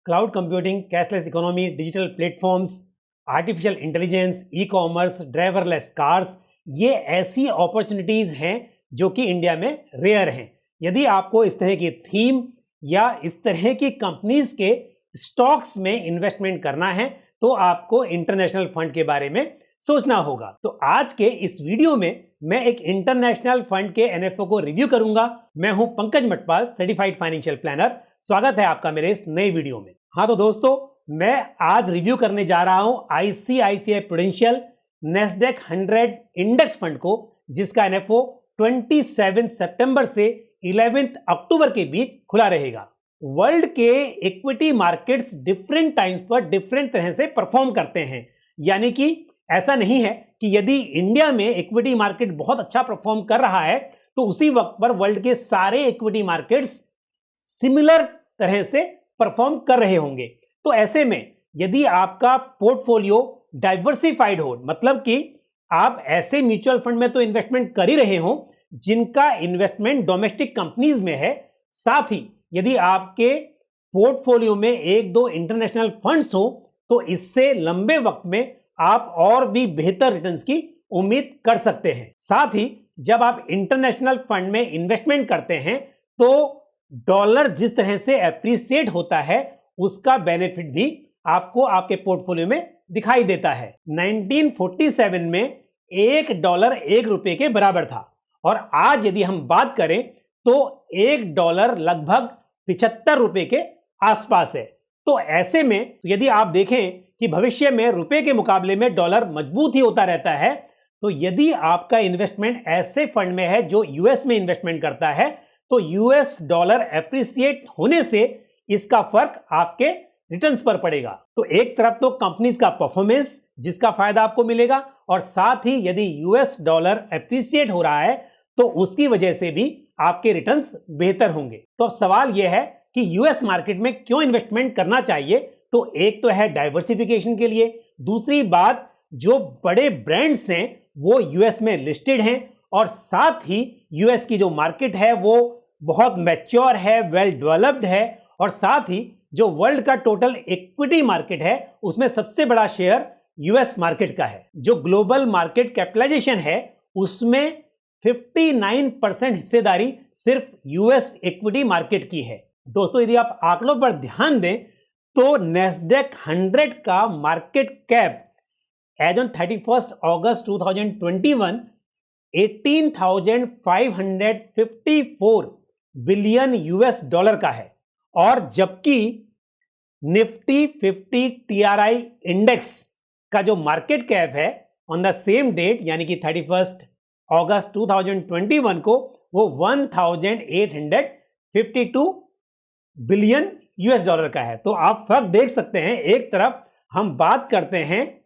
Cloud computing, cashless economy, digital platforms, artificial intelligence, e commerce, driverless cars, ये ऐसी opportunities हैं जो कि इंडिया में रेयर हैं। यदि आपको इस तरह की थीम या इस तरह की कंपनीज के स्टॉक्स में इन्वेस्टमेंट करना है तो आपको इंटरनेशनल फंड के बारे में सोचना होगा। तो आज के इस वीडियो में मैं एक इंटरनेशनल फंड के एनएफओ को रिव्यू करूंगा। मैं हूं Pankaj Matpal, certified financial planner. स्वागत है आपका मेरे इस नए वीडियो में। हाँ तो दोस्तों, मैं आज रिव्यू करने जा रहा हूं ICICI prudential Nasdaq 100 index fund को, जिसका एनएफओ 27 सितंबर से 11 अक्टूबर के बीच खुला रहेगा। वर्ल्ड के इक्विटी मार्केट्स डिफरेंट टाइम्स पर डिफरेंट तरह से परफॉर्म करते हैं। यानी कि ऐसा नहीं है कि यदि इंडिया में इक्विटी मार्केट बहुत अच्छा परफॉर्म कर रहा है तो उसी वक्त पर वर्ल्ड के सारे इक्विटी मार्केट्स सिमिलर तरह से परफॉर्म कर रहे होंगे। तो ऐसे में यदि आपका पोर्टफोलियो डाइवर्सिफाइड हो, मतलब कि आप ऐसे म्यूचुअल फंड में तो इन्वेस्टमेंट कर ही रहे हो जिनका इन्वेस्टमेंट डोमेस्टिक कंपनीज में है, साथ ही यदि आपके पोर्टफोलियो में एक दो इंटरनेशनल फंड्स हो तो इससे लंबे वक्त में आप और भी बेहतर रिटर्न्स की उम्मीद कर सकते हैं। साथ ही जब आप इंटरनेशनल फंड में इन्वेस्टमेंट करते हैं तो डॉलर जिस तरह से एप्रिसिएट होता है उसका बेनिफिट भी आपको आपके पोर्टफोलियो में दिखाई देता है। 1947 में $1 1 के बराबर था और आज यदि हम बात करें तो $1 लगभग 75 रुपए के आसपास है। तो ऐसे में यदि आप देखें कि भविष्य में रुपए के मुकाबले में डॉलर मजबूत ही होता रहता है, तो यदि आपका इन्वेस्टमेंट ऐसे फंड में है जो यूएस में इन्वेस्टमेंट करता है तो यूएस डॉलर एप्रिसिएट होने से इसका फर्क आपके रिटर्न्स पर पड़ेगा। तो एक तरफ तो कंपनीज का परफॉर्मेंस जिसका फायदा आपको मिलेगा, और साथ ही यदि यूएस डॉलर एप्रिसिएट हो रहा है तो उसकी वजह से भी आपके रिटर्न्स बेहतर होंगे। तो अब सवाल यह है कि यूएस मार्केट में क्यों इन्वेस्टमेंट करना चाहिए। तो एक तो है डाइवर्सिफिकेशन के लिए, दूसरी बात जो बड़े ब्रांड्स हैं वो यूएस में लिस्टेड हैं, और साथ ही यूएस की जो मार्केट है वो बहुत मैच्योर है, वेल डेवलप्ड है, और साथ ही जो वर्ल्ड का टोटल इक्विटी मार्केट है उसमें सबसे बड़ा शेयर यूएस मार्केट का है। जो ग्लोबल मार्केट कैपिटलाइजेशन है उसमें 59% हिस्सेदारी सिर्फ यूएस इक्विटी मार्केट की है। दोस्तों, यदि आप आंकड़ों पर ध्यान दें तो नेस्डेक 100 का मार्केट कैप एज ऑन 31 अगस्त 2021 $18,554 बिलियन US का है, और जबकि निफ्टी 50 TRI इंडेक्स का जो मार्केट कैप है ऑन द सेम डेट यानी कि 31 अगस्त 2021 को वो $1,852 बिलियन US का है। तो आप फर्क देख सकते हैं, एक तरफ हम बात करते हैं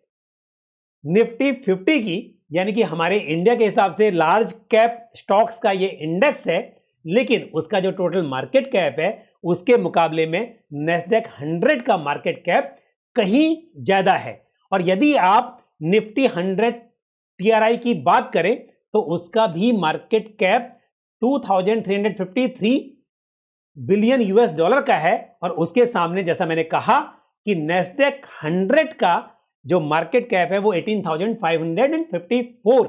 निफ्टी 50 की, यानी कि हमारे इंडिया के हिसाब से लार्ज कैप स्टॉक्स का ये इंडेक्स है, लेकिन उसका जो टोटल मार्केट कैप है उसके मुकाबले में नेस्डेक 100 का मार्केट कैप कहीं ज्यादा है। और यदि आप निफ्टी 100 TRI की बात करें तो उसका भी मार्केट कैप 2,353 बिलियन US का है, और उसके सामने जैसा मैंने कहा कि नेस्डेक 100 का जो मार्केट कैप है वो 18,554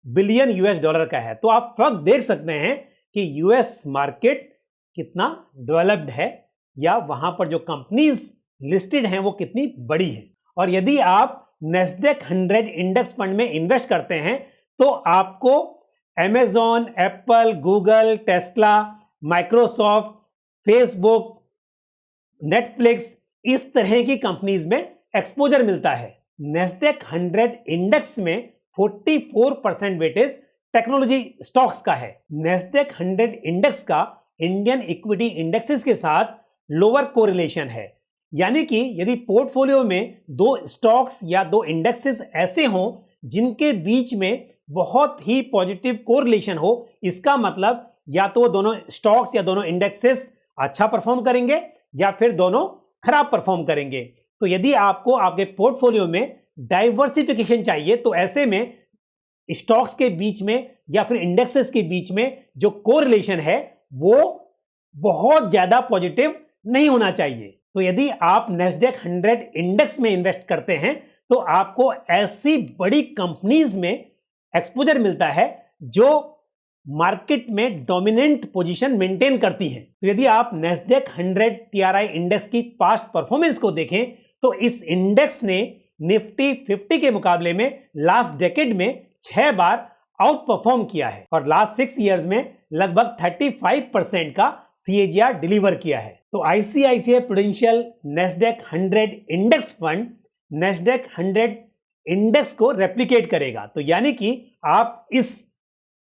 बिलियन US का है। तो आप फर्क देख सकते हैं कि यूएस मार्केट कितना डेवलप्ड है, या वहां पर जो कंपनीज लिस्टेड हैं वो कितनी बड़ी है। और यदि आप नेस्डेक 100 इंडेक्स फंड में इन्वेस्ट करते हैं तो आपको Amazon, Apple, Google, Tesla, Microsoft, Facebook, Netflix, इस तरह की कंपनीज में एक्सपोजर मिलता है। नेस्डेक 100 इंडेक्स में 44% वेटेज टेक्नोलॉजी स्टॉक्स का है। नेस्डेक 100 इंडेक्स का इंडियन इक्विटी इंडेक्सेस के साथ लोअर कोरिलेशन है, यानी कि यदि पोर्टफोलियो में दो स्टॉक्स या दो इंडेक्सेस ऐसे हों जिनके बीच में बहुत ही पॉजिटिव कोरिलेशन हो, इसका मतलब या तो दोनों स्टॉक्स या दोनों इंडेक्सेस अच्छा परफॉर्म करेंगे या फिर दोनों खराब परफॉर्म करेंगे। तो यदि आपको आपके पोर्टफोलियो में डाइवर्सिफिकेशन चाहिए तो ऐसे में स्टॉक्स के बीच में या फिर इंडेक्सेस के बीच में जो कोरिलेशन है वो बहुत ज्यादा पॉजिटिव नहीं होना चाहिए। तो यदि आप नेस्डेक 100 इंडेक्स में इन्वेस्ट करते हैं तो आपको ऐसी बड़ी कंपनीज में एक्सपोजर मिलता है जो मार्केट में डोमिनेंट पोजीशन मेंटेन करती हैं। तो यदि आप नेस्डेक 100 टीआरआई इंडेक्स की पास्ट परफॉर्मेंस को देखें तो इस इंडेक्स ने निफ्टी 50 के मुकाबले में लास्ट डेकेड में 6 बार आउट परफॉर्म किया है और लास्ट 6 इयर्स में लगभग 35% का CAGR डिलीवर किया है। तो ICICI prudential Nasdaq 100 index fund Nasdaq 100 index को रेप्लिकेट करेगा। तो यानी कि आप इस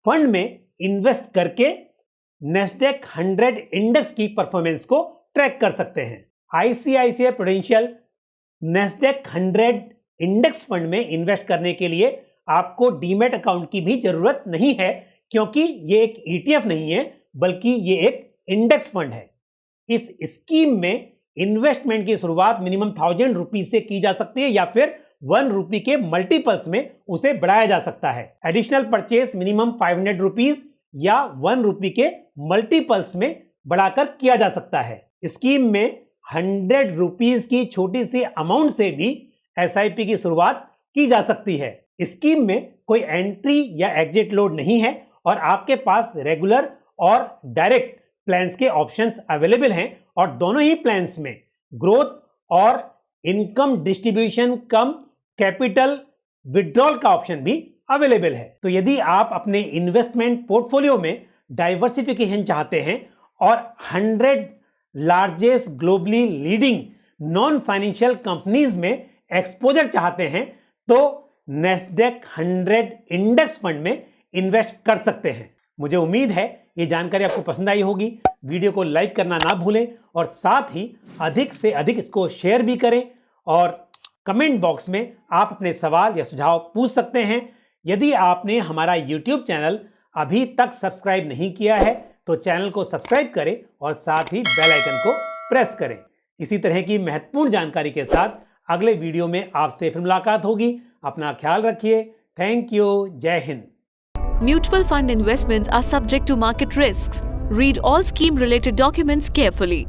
फंड में इन्वेस्ट करके नेस्डेक 100 इंडेक्स की परफॉर्मेंस को ट्रैक कर सकते हैं। ICICI prudential Nasdaq 100 index fund में इन्वेस्ट करने के लिए आपको डीमैट अकाउंट की भी जरूरत नहीं है, क्योंकि ये एक ETF नहीं है बल्कि ये एक इंडेक्स फंड है। इस स्कीम में इन्वेस्टमेंट की शुरुआत मिनिमम 1000 रुपीज से की जा सकती है या फिर 1 रुपी के मल्टीपल्स में उसे बढ़ाया जा सकता है। एडिशनल परचेस मिनिमम 500 रुपीज या 1 रुपी के मल्टीपल्स में बढ़ाकर किया जा सकता है। स्कीम में 100 रुपीज की छोटी सी अमाउंट से भी SIP की शुरुआत की जा सकती है। स्कीम में कोई एंट्री या एग्जिट लोड नहीं है और आपके पास रेगुलर और डायरेक्ट प्लान्स के ऑप्शंस अवेलेबल हैं और दोनों ही प्लान्स में ग्रोथ और इनकम डिस्ट्रीब्यूशन कम कैपिटल विड्रॉल का ऑप्शन भी अवेलेबल है। तो यदि आप अपने इन्वेस्टमेंट पोर्टफोलियो में डाइवर्सिफिकेशन चाहते हैं और 100 largest globally leading non financial companies में एक्सपोजर चाहते हैं तो नेस्डेक 100 इंडेक्स फंड में इन्वेस्ट कर सकते हैं। मुझे उम्मीद है ये जानकारी आपको पसंद आई होगी। वीडियो को लाइक करना ना भूलें और साथ ही अधिक से अधिक इसको शेयर भी करें और कमेंट बॉक्स में आप अपने सवाल या सुझाव पूछ सकते हैं। यदि आपने हमारा YouTube चैनल अभी तक सब्सक्राइब नहीं किया है तो चैनल को सब्सक्राइब करें और साथ ही बेल आइकन को प्रेस करें। इसी तरह की महत्वपूर्ण जानकारी के साथ अगले वीडियो में आपसे फिर मुलाकात होगी। अपना ख्याल रखिए। Thank you. जय Hind. Mutual fund investments are subject to market risks. Read all scheme related documents carefully.